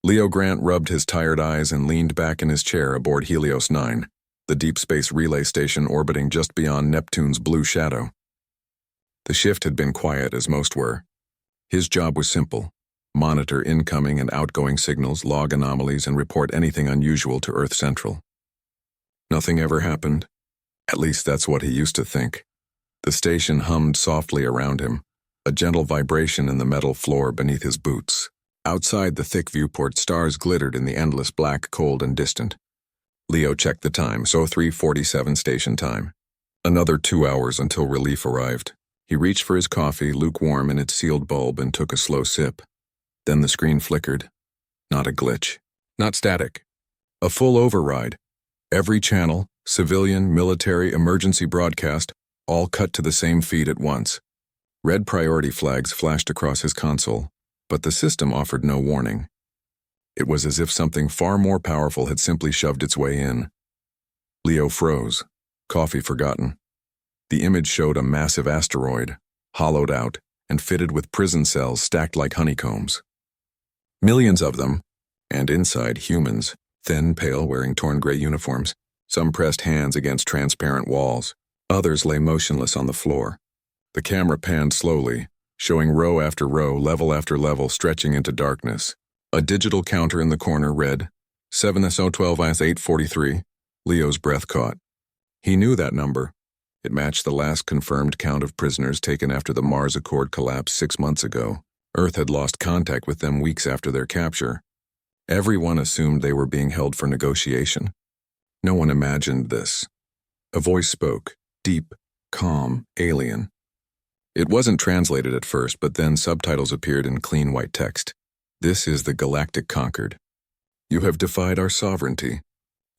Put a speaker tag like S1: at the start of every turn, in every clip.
S1: Leo Grant rubbed his tired eyes and leaned back in his chair aboard Helios 9, the deep space relay station orbiting just beyond Neptune's blue shadow. The shift had been quiet, as most were. His job was simple: monitor incoming and outgoing signals, log anomalies, and report anything unusual to Earth Central. Nothing ever happened. At least that's what he used to think. The station hummed softly around him, a gentle vibration in the metal floor beneath his boots. Outside the thick viewport, stars glittered in the endless black, cold and distant. Leo checked the time, so 3:47 station time. Another 2 hours until relief arrived. He reached for his coffee, lukewarm in its sealed bulb, and took a slow sip. Then the screen flickered. Not a glitch. Not static. A full override. Every channel, civilian, military, emergency broadcast, all cut to the same feed at once. Red priority flags flashed across his console, but the system offered no warning. It was as if something far more powerful had simply shoved its way in. Leo froze, coffee forgotten. The image showed a massive asteroid, hollowed out and fitted with prison cells stacked like honeycombs. Millions of them, and inside humans, thin, pale, wearing torn gray uniforms. Some pressed hands against transparent walls. Others lay motionless on the floor. The camera panned slowly, showing row after row, level after level, stretching into darkness. A digital counter in the corner read, 7S012S843. Leo's breath caught. He knew that number. It matched the last confirmed count of prisoners taken after the Mars Accord collapse 6 months ago. Earth had lost contact with them weeks after their capture. Everyone assumed they were being held for negotiation. No one imagined this. A voice spoke, deep, calm, alien. It wasn't translated at first, but then subtitles appeared in clean white text. This is the Galactic Conquered. You have defied our sovereignty.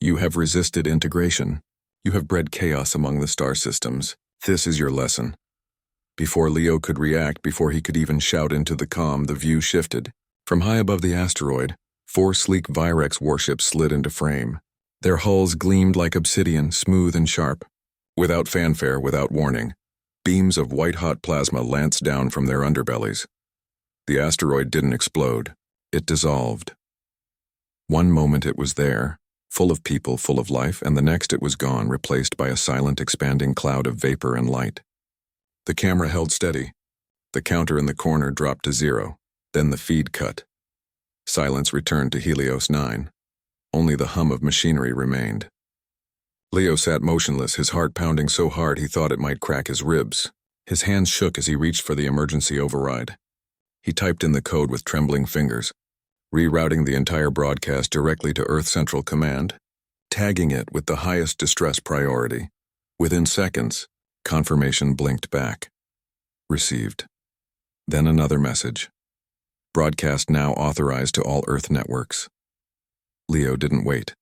S1: You have resisted integration. You have bred chaos among the star systems. This is your lesson. Before Leo could react, before he could even shout into the comm, the view shifted. From high above the asteroid, 4 sleek Virex warships slid into frame. Their hulls gleamed like obsidian, smooth and sharp. Without fanfare, without warning, beams of white-hot plasma lanced down from their underbellies. The asteroid didn't explode. It dissolved. One moment it was there, full of people, full of life, and the next it was gone, replaced by a silent, expanding cloud of vapor and light. The camera held steady. The counter in the corner dropped to 0. Then the feed cut. Silence returned to Helios 9. Only the hum of machinery remained. Leo sat motionless, his heart pounding so hard he thought it might crack his ribs. His hands shook as he reached for the emergency override. He typed in the code with trembling fingers, rerouting the entire broadcast directly to Earth Central Command, tagging it with the highest distress priority. Within seconds, confirmation blinked back. Received. Then another message. Broadcast now authorized to all Earth networks. Leo didn't wait.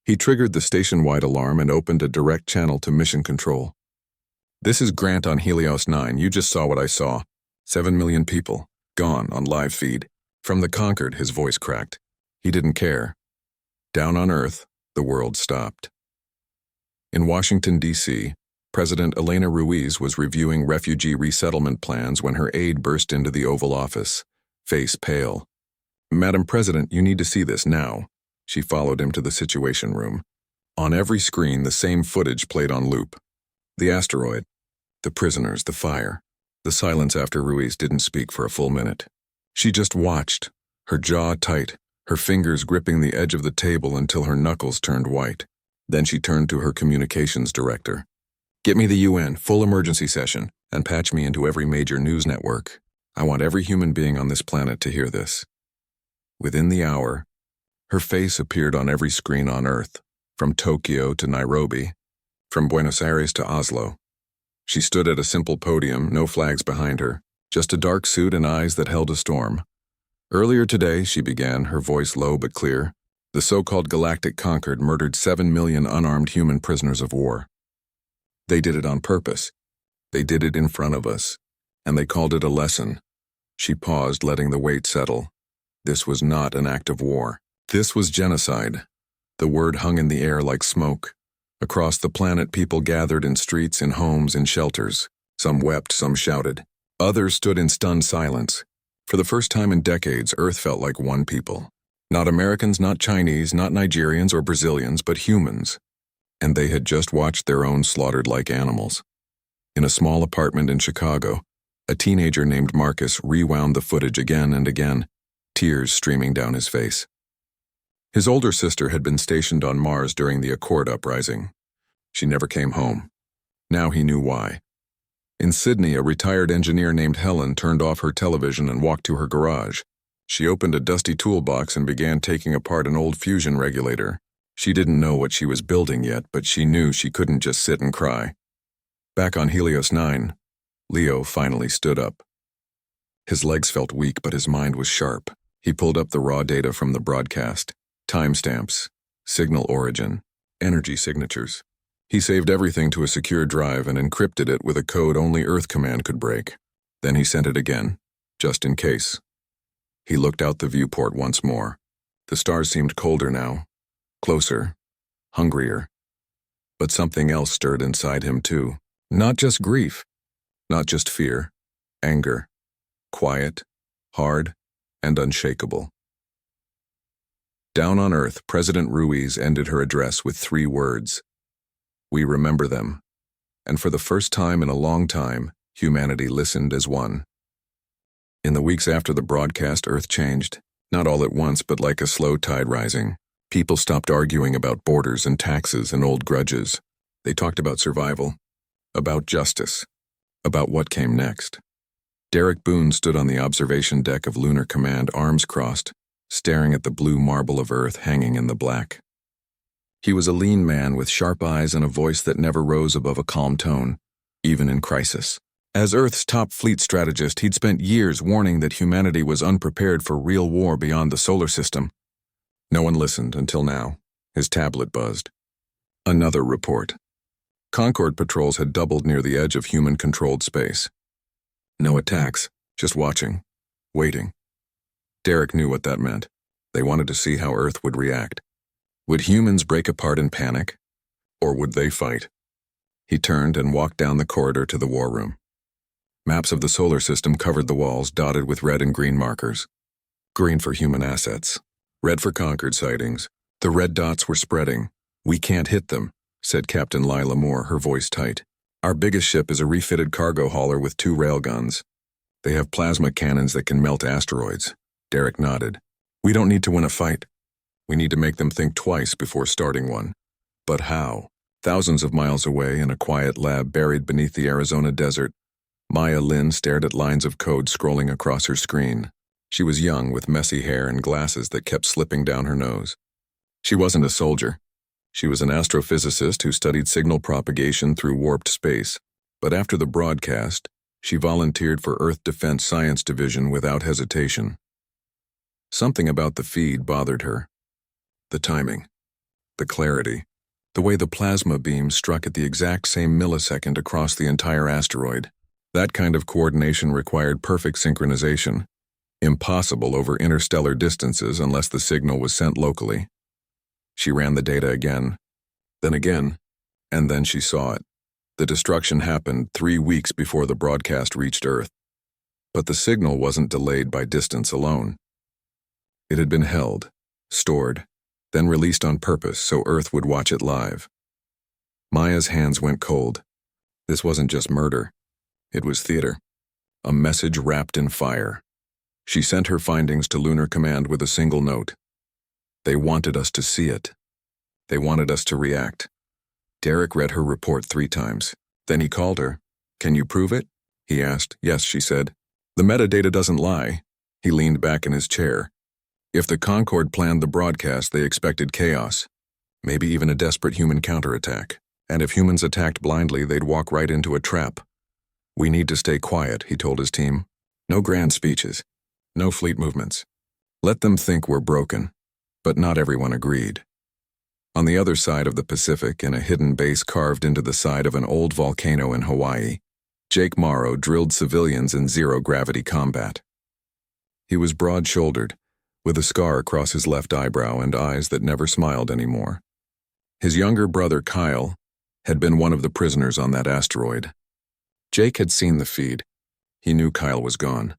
S1: He triggered the station-wide alarm and opened a direct channel to Mission Control. This is Grant on Helios 9. You just saw what I saw. 7 million people, gone on live feed. From the Conquered, his voice cracked. He didn't care. Down on Earth, the world stopped. In Washington, D.C., President Elena Ruiz was reviewing refugee resettlement plans when her aide burst into the Oval Office, face pale. "Madam President, you need to see this now." She followed him to the Situation Room. On every screen, the same footage played on loop. The asteroid, the prisoners, the fire. The silence after Ruiz didn't speak for a full minute. She just watched, her jaw tight, her fingers gripping the edge of the table until her knuckles turned white. Then she turned to her communications director. "Get me the UN, full emergency session, and patch me into every major news network. I want every human being on this planet to hear this." Within the hour, her face appeared on every screen on Earth, from Tokyo to Nairobi, from Buenos Aires to Oslo. She stood at a simple podium, no flags behind her, just a dark suit and eyes that held a storm. "Earlier today," she began, her voice low but clear, "the so-called Galactic Conquered murdered 7 million unarmed human prisoners of war. They did it on purpose. They did it in front of us. And they called it a lesson." She paused, letting the weight settle. This was not an act of war. This was genocide. The word hung in the air like smoke. Across the planet, people gathered in streets, in homes, in shelters. Some wept, some shouted. Others stood in stunned silence. For the first time in decades, Earth felt like one people. Not Americans, not Chinese, not Nigerians or Brazilians, but humans. And they had just watched their own slaughtered like animals. In a small apartment in Chicago, a teenager named Marcus rewound the footage again and again, tears streaming down his face. His older sister had been stationed on Mars during the Accord uprising. She never came home. Now he knew why. In Sydney, a retired engineer named Helen turned off her television and walked to her garage. She opened a dusty toolbox and began taking apart an old fusion regulator. She didn't know what she was building yet, but she knew she couldn't just sit and cry. Back on Helios 9, Leo finally stood up. His legs felt weak, but his mind was sharp. He pulled up the raw data from the broadcast, timestamps, signal origin, energy signatures. He saved everything to a secure drive and encrypted it with a code only Earth Command could break. Then he sent it again, just in case. He looked out the viewport once more. The stars seemed colder now, closer, hungrier. But something else stirred inside him too. Not just grief, not just fear, anger, quiet, hard, and unshakable. Down on Earth, President Ruiz ended her address with 3 words. We remember them. And for the first time in a long time, humanity listened as one. In the weeks after the broadcast, Earth changed. Not all at once, but like a slow tide rising. People stopped arguing about borders and taxes and old grudges. They talked about survival, about justice, about what came next. Derek Boone stood on the observation deck of Lunar Command, arms crossed, staring at the blue marble of Earth hanging in the black. He was a lean man with sharp eyes and a voice that never rose above a calm tone, even in crisis. As Earth's top fleet strategist, he'd spent years warning that humanity was unprepared for real war beyond the solar system. No one listened until now. His tablet buzzed. Another report. Concorde patrols had doubled near the edge of human-controlled space. No attacks, just watching, waiting. Derek knew what that meant. They wanted to see how Earth would react. Would humans break apart in panic, or would they fight? He turned and walked down the corridor to the war room. Maps of the solar system covered the walls, dotted with red and green markers. Green for human assets, red for Concorde sightings. The red dots were spreading. We can't hit them, said Captain Lila Moore, her voice tight. Our biggest ship is a refitted cargo hauler with 2 railguns. They have plasma cannons that can melt asteroids. Derek nodded. We don't need to win a fight. We need to make them think twice before starting one. But how? Thousands of miles away in a quiet lab buried beneath the Arizona desert, Maya Lin stared at lines of code scrolling across her screen. She was young with messy hair and glasses that kept slipping down her nose. She wasn't a soldier. She was an astrophysicist who studied signal propagation through warped space. But after the broadcast, she volunteered for Earth Defense Science Division without hesitation. Something about the feed bothered her. The timing, the clarity, the way the plasma beams struck at the exact same millisecond across the entire asteroid. That kind of coordination required perfect synchronization, impossible over interstellar distances unless the signal was sent locally. She ran the data again, and then she saw it. The destruction happened 3 weeks before the broadcast reached Earth. But the signal wasn't delayed by distance alone. It had been held, stored, then released on purpose so Earth would watch it live. Maya's hands went cold. This wasn't just murder. It was theater. A message wrapped in fire. She sent her findings to Lunar Command with a single note. They wanted us to see it. They wanted us to react. Derek read her report 3 times. Then he called her. Can you prove it? He asked. Yes, she said. The metadata doesn't lie. He leaned back in his chair. If the Concorde planned the broadcast, they expected chaos. Maybe even a desperate human counterattack. And if humans attacked blindly, they'd walk right into a trap. We need to stay quiet, he told his team. No grand speeches. No fleet movements. Let them think we're broken. But not everyone agreed. On the other side of the Pacific, in a hidden base carved into the side of an old volcano in Hawaii, Jake Morrow drilled civilians in zero-gravity combat. He was broad-shouldered, with a scar across his left eyebrow and eyes that never smiled anymore. His younger brother, Kyle, had been one of the prisoners on that asteroid. Jake had seen the feed. He knew Kyle was gone.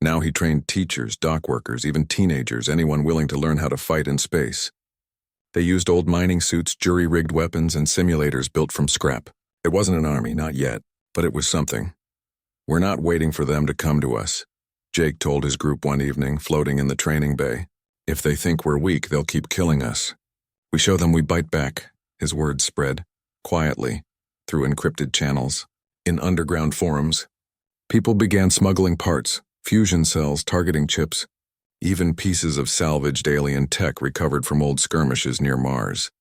S1: Now he trained teachers, dock workers, even teenagers, anyone willing to learn how to fight in space. They used old mining suits, jury-rigged weapons, and simulators built from scrap. It wasn't an army, not yet, but it was something. "We're not waiting for them to come to us," Jake told his group one evening, floating in the training bay. "If they think we're weak, they'll keep killing us. We show them we bite back." His words spread, quietly, through encrypted channels. In underground forums, people began smuggling parts, fusion cells, targeting chips, even pieces of salvaged alien tech recovered from old skirmishes near Mars.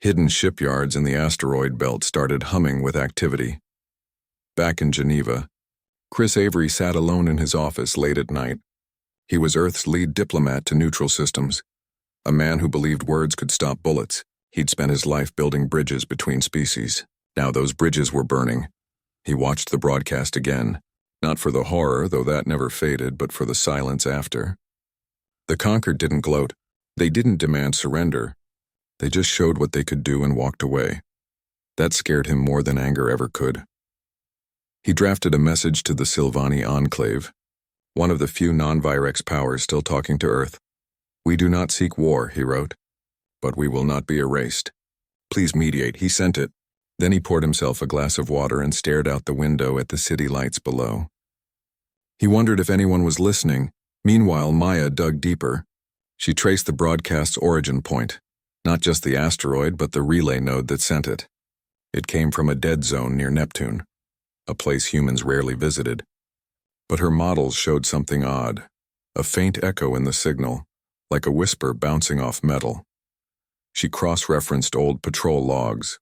S1: Hidden shipyards in the asteroid belt started humming with activity. Back in Geneva, Chris Avery sat alone in his office late at night. He was Earth's lead diplomat to neutral systems, a man who believed words could stop bullets. He'd spent his life building bridges between species. Now those bridges were burning. He watched the broadcast again, not for the horror, though that never faded, but for the silence after. The conquered didn't gloat. They didn't demand surrender. They just showed what they could do and walked away. That scared him more than anger ever could. He drafted a message to the Silvani Enclave, one of the few non-Virex powers still talking to Earth. "We do not seek war," he wrote, "but we will not be erased. Please mediate." He sent it. Then he poured himself a glass of water and stared out the window at the city lights below. He wondered if anyone was listening. Meanwhile, Maya dug deeper. She traced the broadcast's origin point, not just the asteroid, but the relay node that sent it. It came from a dead zone near Neptune, a place humans rarely visited. But her models showed something odd, a faint echo in the signal, like a whisper bouncing off metal. She cross-referenced old patrol logs.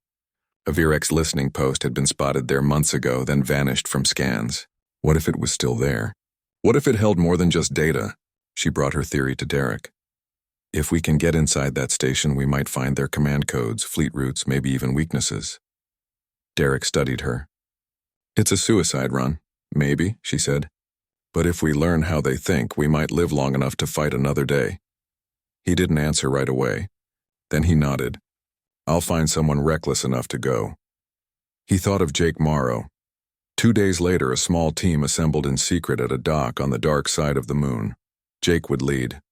S1: A Virex listening post had been spotted there months ago, then vanished from scans. What if it was still there? What if it held more than just data? She brought her theory to Derek. If we can get inside that station, we might find their command codes, fleet routes, maybe even weaknesses. Derek studied her. "It's a suicide run. Maybe," she said. "But if we learn how they think, we might live long enough to fight another day." He didn't answer right away. Then he nodded. "I'll find someone reckless enough to go." He thought of Jake Morrow. 2 days later, a small team assembled in secret at a dock on the dark side of the moon. Jake would lead.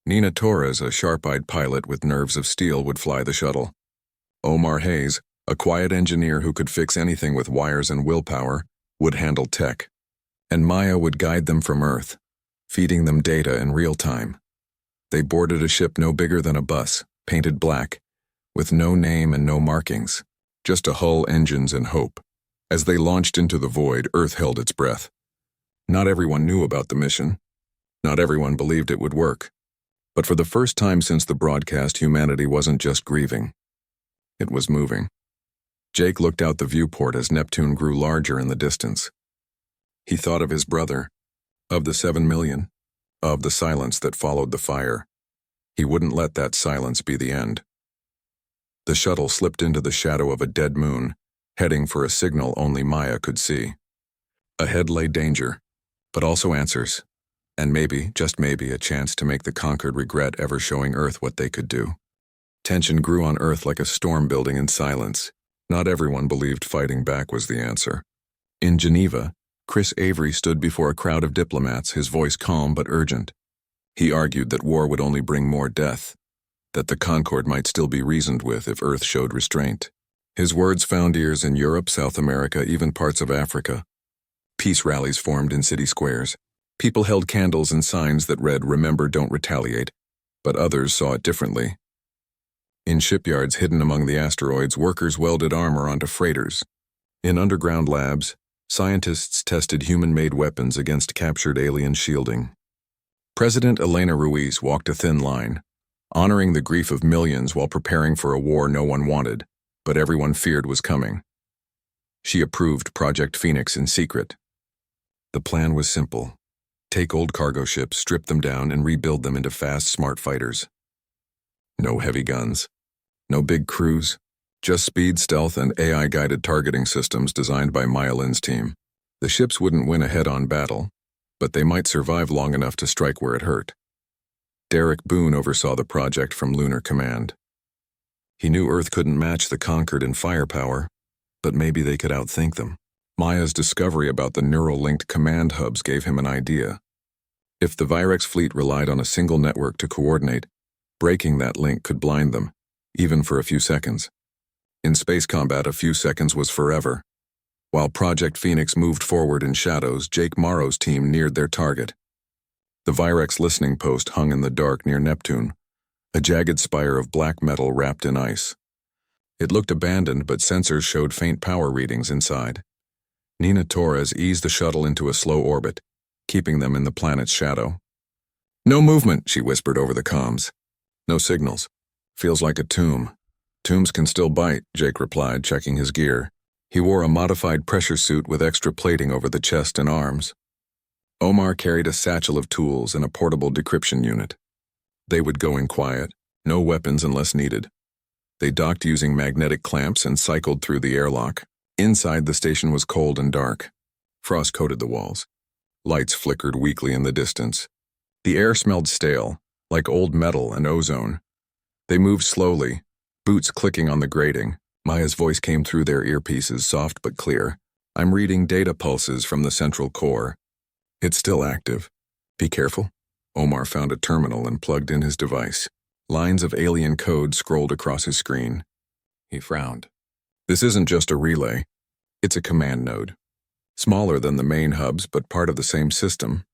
S1: Nina Torres, a sharp-eyed pilot with nerves of steel, would fly the shuttle. Omar Hayes, a quiet engineer who could fix anything with wires and willpower, would handle tech. And Maya would guide them from Earth, feeding them data in real time. They boarded a ship no bigger than a bus, painted black, with no name and no markings, just a hull, engines, and hope. As they launched into the void, Earth held its breath. Not everyone knew about the mission. Not everyone believed it would work. But for the first time since the broadcast, humanity wasn't just grieving. It was moving. Jake looked out the viewport as Neptune grew larger in the distance. He thought of his brother, of the 7 million, of the silence that followed the fire. He wouldn't let that silence be the end. The shuttle slipped into the shadow of a dead moon, heading for a signal only Maya could see. Ahead lay danger, but also answers, and maybe, just maybe, a chance to make the conquered regret ever showing Earth what they could do. Tension grew on Earth like a storm building in silence. Not everyone believed fighting back was the answer. In Geneva, Chris Avery stood before a crowd of diplomats, his voice calm but urgent. He argued that war would only bring more death, that the Concord might still be reasoned with if Earth showed restraint. His words found ears in Europe, South America, even parts of Africa. Peace rallies formed in city squares. People held candles and signs that read, "Remember, don't retaliate," but others saw it differently. In shipyards hidden among the asteroids, workers welded armor onto freighters. In underground labs, scientists tested human-made weapons against captured alien shielding. President Elena Ruiz walked a thin line, honoring the grief of millions while preparing for a war no one wanted, but everyone feared was coming. She approved Project Phoenix in secret. The plan was simple. Take old cargo ships, strip them down, and rebuild them into fast, smart fighters. No heavy guns. No big crews. Just speed, stealth, and AI-guided targeting systems designed by Myelin's team. The ships wouldn't win a head-on battle, but they might survive long enough to strike where it hurt. Derek Boone oversaw the project from Lunar Command. He knew Earth couldn't match the Conquered in firepower, but maybe they could outthink them. Maya's discovery about the neural-linked command hubs gave him an idea. If the Virex fleet relied on a single network to coordinate, breaking that link could blind them, even for a few seconds. In space combat, a few seconds was forever. While Project Phoenix moved forward in shadows, Jake Morrow's team neared their target. The Virex listening post hung in the dark near Neptune, a jagged spire of black metal wrapped in ice. It looked abandoned, but sensors showed faint power readings inside. Nina Torres eased the shuttle into a slow orbit, keeping them in the planet's shadow. "No movement," she whispered over the comms. "No signals. Feels like a tomb." "Tombs can still bite," Jake replied, checking his gear. He wore a modified pressure suit with extra plating over the chest and arms. Omar carried a satchel of tools and a portable decryption unit. They would go in quiet, no weapons unless needed. They docked using magnetic clamps and cycled through the airlock. Inside, the station was cold and dark. Frost coated the walls. Lights flickered weakly in the distance. The air smelled stale, like old metal and ozone. They moved slowly, boots clicking on the grating. Maya's voice came through their earpieces, soft but clear. "I'm reading data pulses from the central core. It's still active. Be careful." Omar found a terminal and plugged in his device. Lines of alien code scrolled across his screen. He frowned. "This isn't just a relay. It's a command node. Smaller than the main hubs, but part of the same system."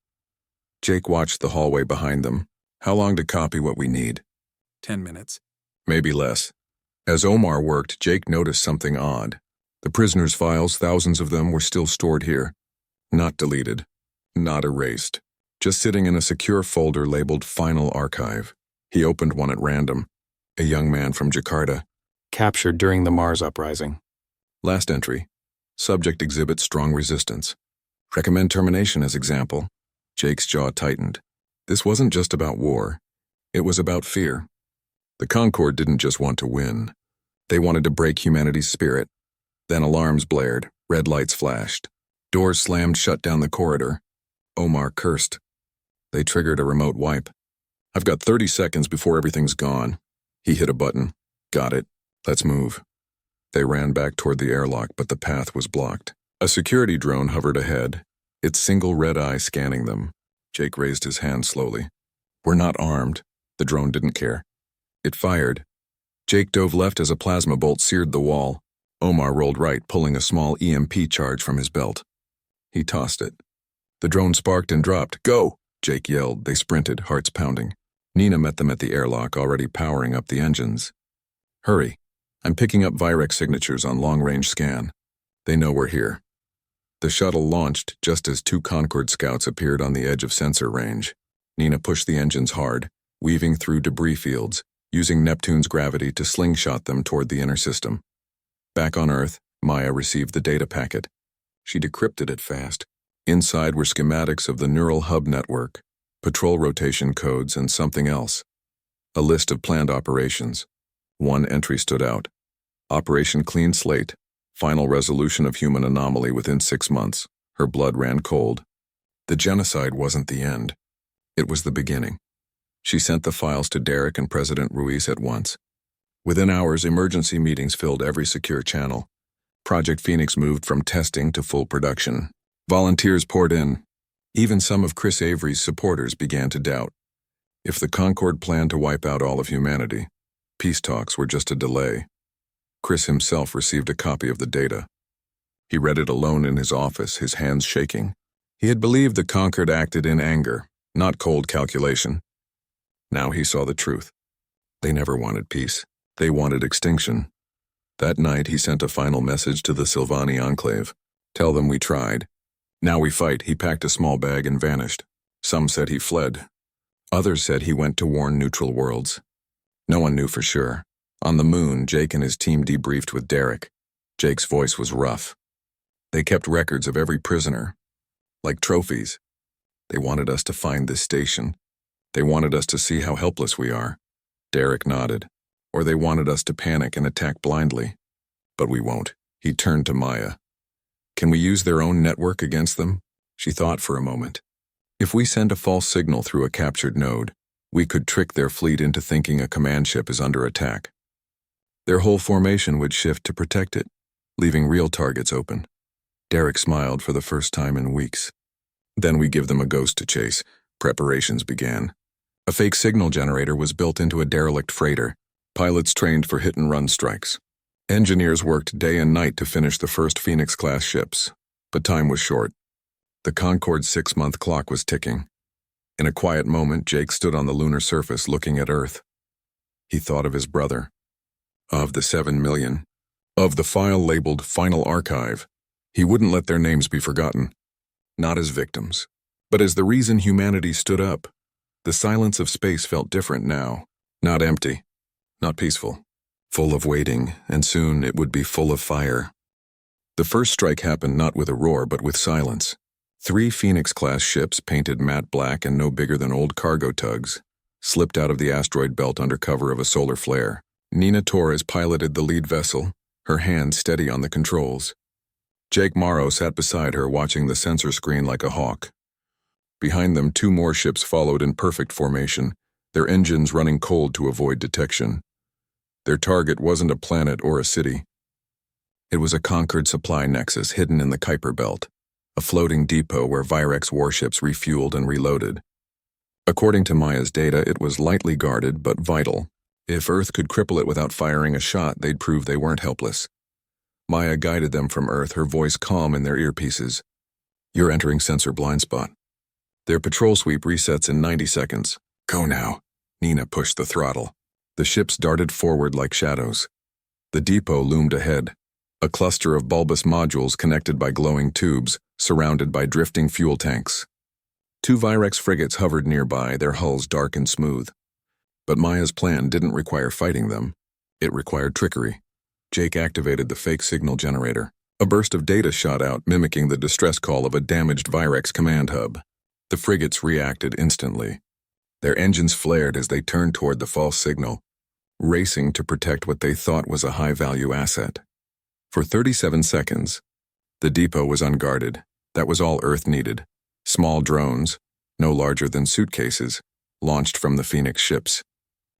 S1: Jake watched the hallway behind them. "How long to copy what we need?"
S2: 10 minutes.
S1: "Maybe less." As Omar worked, Jake noticed something odd. The prisoners' files, thousands of them, were still stored here. Not deleted. Not erased. Just sitting in a secure folder labeled Final Archive. He opened one at random. A young man from Jakarta.
S2: Captured during the Mars uprising.
S1: Last entry. Subject exhibits strong resistance. Recommend termination as example. Jake's jaw tightened. This wasn't just about war. It was about fear. The Concord didn't just want to win. They wanted to break humanity's spirit. Then alarms blared, red lights flashed. Doors slammed shut down the corridor. Omar cursed. They triggered a remote wipe. "I've got 30 seconds before everything's gone." He hit a button. "Got it. Let's move." They ran back toward the airlock, but the path was blocked. A security drone hovered ahead, its single red eye scanning them. Jake raised his hand slowly. "We're not armed." The drone didn't care. It fired. Jake dove left as a plasma bolt seared the wall. Omar rolled right, pulling a small EMP charge from his belt. He tossed it. The drone sparked and dropped. "Go!" Jake yelled. They sprinted, hearts pounding. Nina met them at the airlock, already powering up the engines. "Hurry. I'm picking up Virex signatures on long-range scan. They know we're here." The shuttle launched just as 2 Concord scouts appeared on the edge of sensor range. Nina pushed the engines hard, weaving through debris fields, using Neptune's gravity to slingshot them toward the inner system. Back on Earth, Maya received the data packet. She decrypted it fast. Inside were schematics of the neural hub network, patrol rotation codes, and something else. A list of planned operations. One entry stood out. Operation Clean Slate. Final resolution of human anomaly within 6 months. Her blood ran cold. The genocide wasn't the end. It was the beginning. She sent the files to Derek and President Ruiz at once. Within hours, emergency meetings filled every secure channel. Project Phoenix moved from testing to full production. Volunteers poured in. Even some of Chris Avery's supporters began to doubt. If the Concord planned to wipe out all of humanity, peace talks were just a delay. Chris himself received a copy of the data. He read it alone in his office, his hands shaking. He had believed the Concord acted in anger, not cold calculation. Now he saw the truth. They never wanted peace. They wanted extinction. That night he sent a final message to the Silvani Enclave. "Tell them we tried. Now we fight." He packed a small bag and vanished. Some said he fled. Others said he went to warn neutral worlds. No one knew for sure. On the moon, Jake and his team debriefed with Derek. Jake's voice was rough. They kept records of every prisoner, like trophies. They wanted us to find this station. They wanted us to see how helpless we are. Derek nodded. Or they wanted us to panic and attack blindly. But we won't. He turned to Maya. "Can we use their own network against them?" She thought for a moment. "If we send a false signal through a captured node, we could trick their fleet into thinking a command ship is under attack. Their whole formation would shift to protect it, leaving real targets open." Derek smiled for the first time in weeks. "Then we give them a ghost to chase. Preparations began. A fake signal generator was built into a derelict freighter. Pilots trained for hit-and-run strikes. Engineers worked day and night to finish the first Phoenix-class ships, but time was short. The Concorde's 6-month clock was ticking. In a quiet moment, Jake stood on the lunar surface looking at Earth. He thought of his brother, of the 7 million, of the file labeled Final Archive. He wouldn't let their names be forgotten, not as victims, but as the reason humanity stood up. The silence of space felt different now, not empty, not peaceful, full of waiting, and soon it would be full of fire. The first strike happened not with a roar but with silence. 3 Phoenix-class ships, painted matte black and no bigger than old cargo tugs, slipped out of the asteroid belt under cover of a solar flare. Nina Torres piloted the lead vessel, her hand steady on the controls. Jake Morrow sat beside her, watching the sensor screen like a hawk. Behind them, 2 more ships followed in perfect formation, their engines running cold to avoid detection. Their target wasn't a planet or a city. It was a conquered supply nexus hidden in the Kuiper Belt, a floating depot where Virex warships refueled and reloaded. According to Maya's data, it was lightly guarded but vital. If Earth could cripple it without firing a shot, they'd prove they weren't helpless. Maya guided them from Earth, her voice calm in their earpieces. "You're entering sensor blind spot. Their patrol sweep resets in 90 seconds. Go now." Nina pushed the throttle. The ships darted forward like shadows. The depot loomed ahead, a cluster of bulbous modules connected by glowing tubes, surrounded by drifting fuel tanks. 2 Virex frigates hovered nearby, their hulls dark and smooth. But Maya's plan didn't require fighting them. It required trickery. Jake activated the fake signal generator. A burst of data shot out, mimicking the distress call of a damaged Virex command hub. The frigates reacted instantly. Their engines flared as they turned toward the false signal, racing to protect what they thought was a high-value asset. For 37 seconds, the depot was unguarded. That was all Earth needed. Small drones, no larger than suitcases, launched from the Phoenix ships.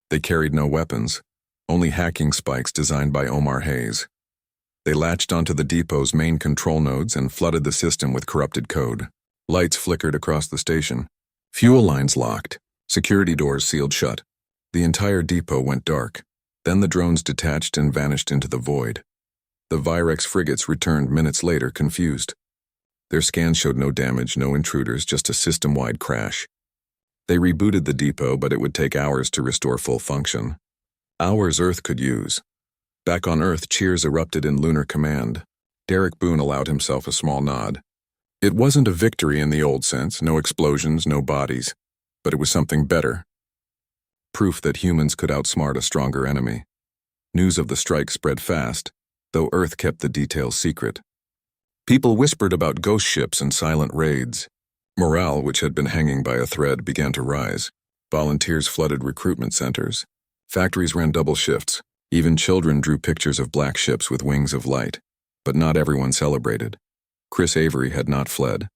S1: They carried no weapons, only hacking spikes designed by Omar Hayes. They latched onto the depot's main control nodes and flooded the system with corrupted code. Lights flickered across the station. Fuel lines locked. Security doors sealed shut. The entire depot went dark. Then the drones detached and vanished into the void. The Virex frigates returned minutes later, confused. Their scans showed no damage, no intruders, just a system-wide crash. They rebooted the depot, but it would take hours to restore full function. Hours Earth could use. Back on Earth, cheers erupted in Lunar Command. Derek Boone allowed himself a small nod. It wasn't a victory in the old sense, no explosions, no bodies, but it was something better. Proof that humans could outsmart a stronger enemy. News of the strike spread fast, though Earth kept the details secret. People whispered about ghost ships and silent raids. Morale, which had been hanging by a thread, began to rise. Volunteers flooded recruitment centers. Factories ran double shifts. Even children drew pictures of black ships with wings of light. But not everyone celebrated. Chris Avery had not fled.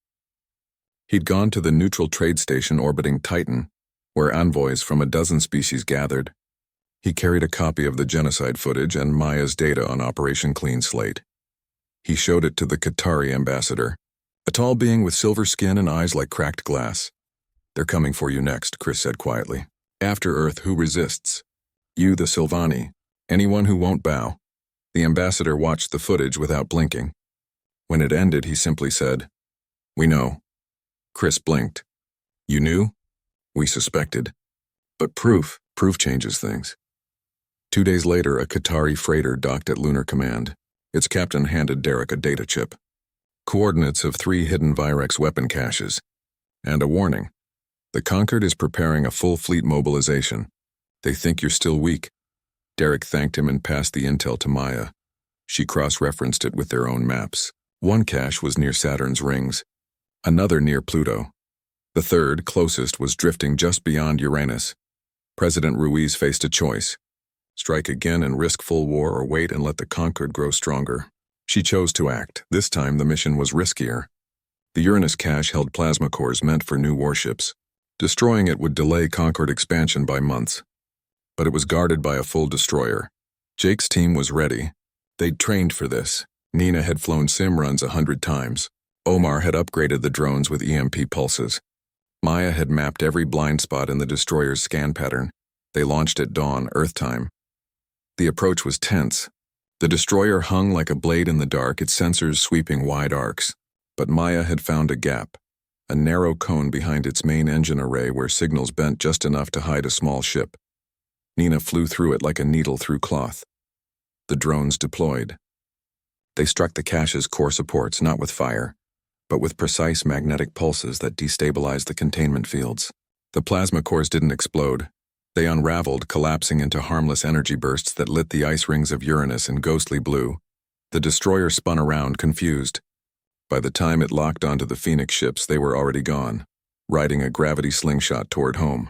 S1: He'd gone to the neutral trade station orbiting Titan, where envoys from a dozen species gathered. He carried a copy of the genocide footage and Maya's data on Operation Clean Slate. He showed it to the Qatari ambassador, a tall being with silver skin and eyes like cracked glass. "They're coming for you next," Chris said quietly. "After Earth, who resists? You, the Sylvani. Anyone who won't bow." The ambassador watched the footage without blinking. When it ended, he simply said, "We know." Chris blinked. "You knew?" "We suspected. But proof changes things." 2 days later, a Qatari freighter docked at Lunar Command. Its captain handed Derek a data chip. Coordinates of 3 hidden Virex weapon caches. And a warning. The Concord is preparing a full fleet mobilization. They think you're still weak. Derek thanked him and passed the intel to Maya. She cross-referenced it with their own maps. One cache was near Saturn's rings, another near Pluto. The third, closest, was drifting just beyond Uranus. President Ruiz faced a choice. Strike again and risk full war, or wait and let the Concord grow stronger. She chose to act. This time the mission was riskier. The Uranus cache held plasma cores meant for new warships. Destroying it would delay Concord expansion by months. But it was guarded by a full destroyer. Jake's team was ready. They'd trained for this. Nina had flown sim runs 100 times. Omar had upgraded the drones with EMP pulses. Maya had mapped every blind spot in the destroyer's scan pattern. They launched at dawn, Earth time. The approach was tense. The destroyer hung like a blade in the dark, its sensors sweeping wide arcs. But Maya had found a gap, a narrow cone behind its main engine array where signals bent just enough to hide a small ship. Nina flew through it like a needle through cloth. The drones deployed. They struck the cache's core supports not with fire, but with precise magnetic pulses that destabilized the containment fields. The plasma cores didn't explode. They unraveled, collapsing into harmless energy bursts that lit the ice rings of Uranus in ghostly blue. The destroyer spun around, confused. By the time it locked onto the Phoenix ships, they were already gone, riding a gravity slingshot toward home.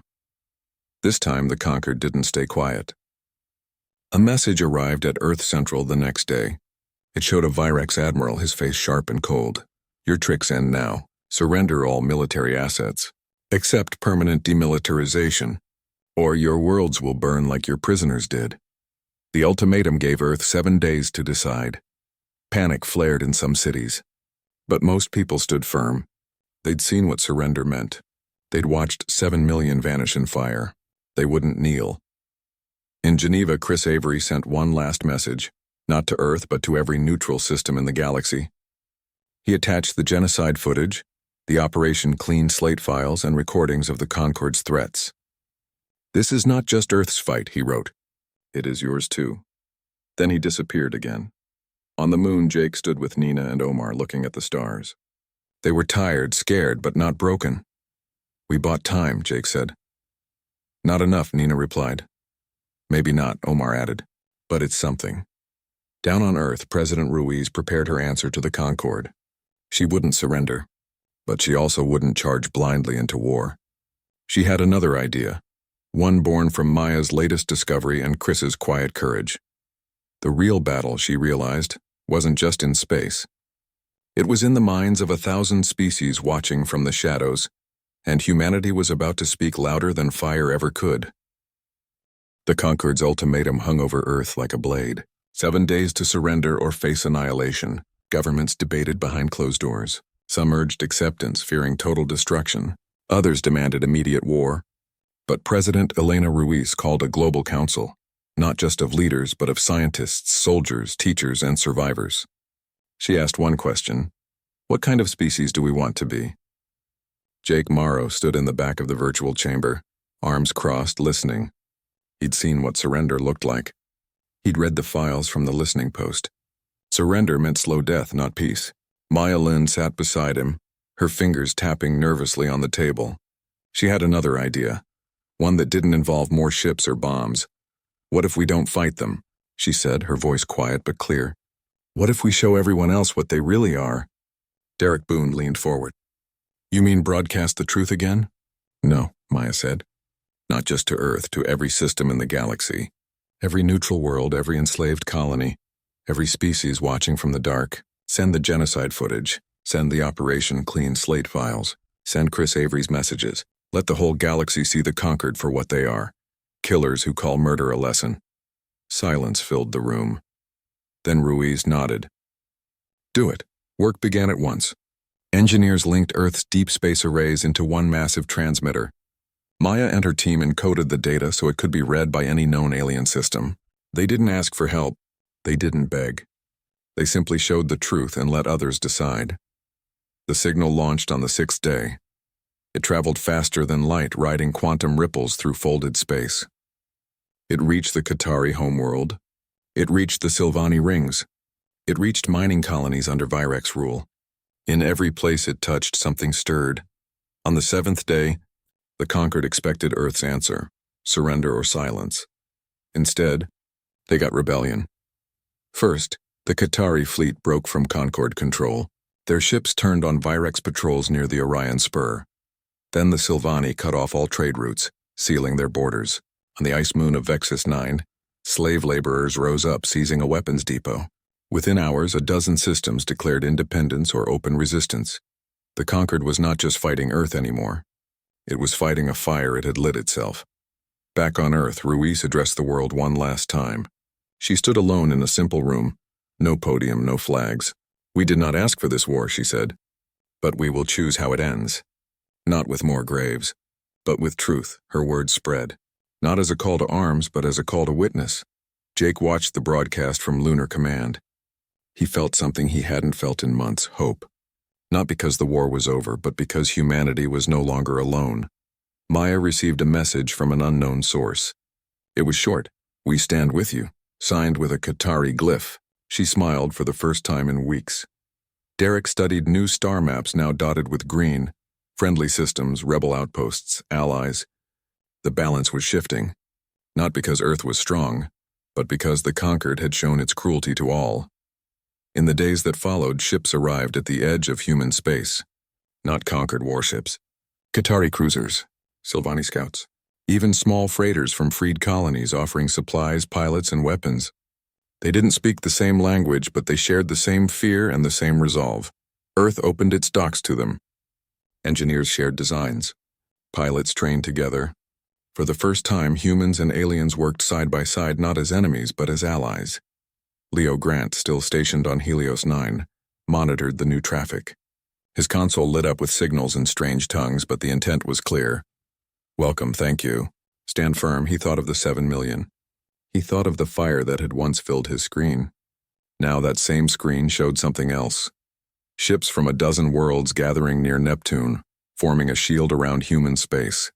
S1: This time, the Conquered didn't stay quiet. A message arrived at Earth Central the next day. It showed a Virex admiral, his face sharp and cold. "Your tricks end now. Surrender all military assets. Accept permanent demilitarization, or your worlds will burn like your prisoners did." The ultimatum gave Earth 7 days to decide. Panic flared in some cities. But most people stood firm. They'd seen what surrender meant. They'd watched 7 million vanish in fire. They wouldn't kneel. In Geneva, Chris Avery sent one last message, not to Earth but to every neutral system in the galaxy. He attached the genocide footage, the Operation Clean Slate files, and recordings of the Concord's threats. "This is not just Earth's fight," he wrote. "It is yours too." Then he disappeared again. On the moon, Jake stood with Nina and Omar looking at the stars. They were tired, scared, but not broken. "We bought time," Jake said. "Not enough," Nina replied. "Maybe not," Omar added, "but it's something." Down on Earth, President Ruiz prepared her answer to the Concorde. She wouldn't surrender, but she also wouldn't charge blindly into war. She had another idea, one born from Maya's latest discovery and Chris's quiet courage. The real battle, she realized, wasn't just in space. It was in the minds of 1,000 species watching from the shadows, and humanity was about to speak louder than fire ever could. The Concorde's ultimatum hung over Earth like a blade. 7 days to surrender or face annihilation. Governments debated behind closed doors. Some urged acceptance, fearing total destruction. Others demanded immediate war. But President Elena Ruiz called a global council, not just of leaders, but of scientists, soldiers, teachers, and survivors. She asked one question: what kind of species do we want to be? Jake Morrow stood in the back of the virtual chamber, arms crossed, listening. He'd seen what surrender looked like. He'd read the files from the listening post. Surrender meant slow death, not peace. Maya Lin sat beside him, her fingers tapping nervously on the table. She had another idea, one that didn't involve more ships or bombs. "What if we don't fight them?" she said, her voice quiet but clear. "What if we show everyone else what they really are?" Derek Boone leaned forward. "You mean broadcast the truth again?" "No," Maya said. "Not just to Earth, to every system in the galaxy. Every neutral world, every enslaved colony, every species watching from the dark. Send the genocide footage. Send the Operation Clean Slate files. Send Chris Avery's messages. Let the whole galaxy see the Conquered for what they are. Killers who call murder a lesson." Silence filled the room. Then Ruiz nodded. "Do it." Work began at once. Engineers linked Earth's deep space arrays into one massive transmitter. Maya and her team encoded the data so it could be read by any known alien system. They didn't ask for help. They didn't beg. They simply showed the truth and let others decide. The signal launched on the 6th day. It traveled faster than light, riding quantum ripples through folded space. It reached the Qatari homeworld. It reached the Sylvani rings. It reached mining colonies under Virex rule. In every place it touched, something stirred. On the 7th day, the Conquered expected Earth's answer, surrender or silence. Instead, they got rebellion. First, the Qatari fleet broke from Concorde control. Their ships turned on Virex patrols near the Orion Spur. Then the Sylvani cut off all trade routes, sealing their borders. On the ice moon of Vexus 9, slave laborers rose up, seizing a weapons depot. Within hours, a dozen systems declared independence or open resistance. The Conquered was not just fighting Earth anymore. It was fighting a fire it had lit itself. Back on Earth, Ruiz addressed the world one last time. She stood alone in a simple room. No podium, no flags. "We did not ask for this war," she said. "But we will choose how it ends." Not with more graves, but with truth, her words spread. Not as a call to arms, but as a call to witness. Jake watched the broadcast from Lunar Command. He felt something he hadn't felt in months, hope. Not because the war was over, but because humanity was no longer alone. Maya received a message from an unknown source. It was short. "We stand with you," signed with a Qatari glyph. She smiled for the first time in weeks. Derek studied new star maps now dotted with green. Friendly systems, rebel outposts, allies. The balance was shifting. Not because Earth was strong, but because the conquered had shown its cruelty to all. In the days that followed, ships arrived at the edge of human space. Not conquered warships. Qatari cruisers, Silvani scouts. Even small freighters from freed colonies offering supplies, pilots, and weapons. They didn't speak the same language, but they shared the same fear and the same resolve. Earth opened its docks to them. Engineers shared designs. Pilots trained together. For the first time, humans and aliens worked side by side not as enemies, but as allies. Leo Grant, still stationed on Helios 9, monitored the new traffic. His console lit up with signals in strange tongues, but the intent was clear. "Welcome, thank you. Stand firm." He thought of the 7 million. He thought of the fire that had once filled his screen. Now that same screen showed something else. Ships from a dozen worlds gathering near Neptune, forming a shield around human space.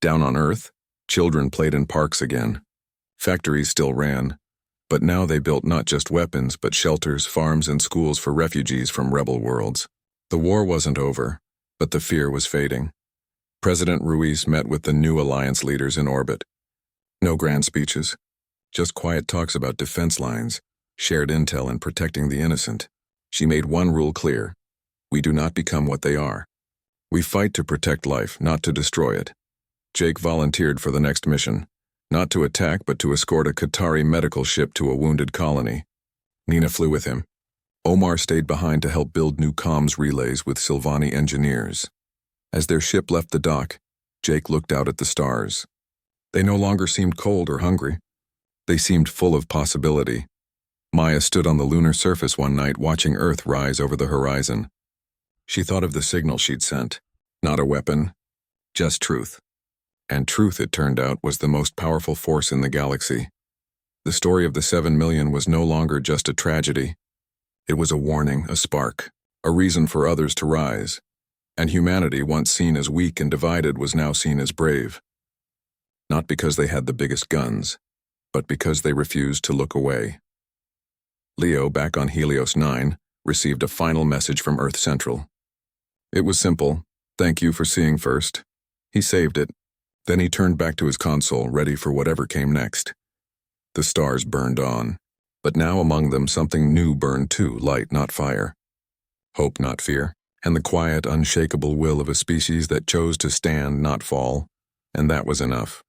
S1: Down on Earth, children played in parks again. Factories still ran, but now they built not just weapons, but shelters, farms, and schools for refugees from rebel worlds. The war wasn't over, but the fear was fading. President Ruiz met with the new alliance leaders in orbit. No grand speeches, just quiet talks about defense lines, shared intel, and protecting the innocent. She made one rule clear: we do not become what they are. We fight to protect life, not to destroy it. Jake volunteered for the next mission, not to attack, but to escort a Qatari medical ship to a wounded colony. Nina flew with him. Omar stayed behind to help build new comms relays with Silvani engineers. As their ship left the dock, Jake looked out at the stars. They no longer seemed cold or hungry. They seemed full of possibility. Maya stood on the lunar surface one night watching Earth rise over the horizon. She thought of the signal she'd sent. Not a weapon, just truth. And truth, it turned out, was the most powerful force in the galaxy. The story of the 7 million was no longer just a tragedy. It was a warning, a spark, a reason for others to rise. And humanity, once seen as weak and divided, was now seen as brave. Not because they had the biggest guns, but because they refused to look away. Leo, back on Helios 9, received a final message from Earth Central. It was simple: "Thank you for seeing first." He saved it. Then he turned back to his console, ready for whatever came next. The stars burned on, but now among them something new burned too, light, not fire. Hope, not fear, and the quiet, unshakable will of a species that chose to stand, not fall, and that was enough.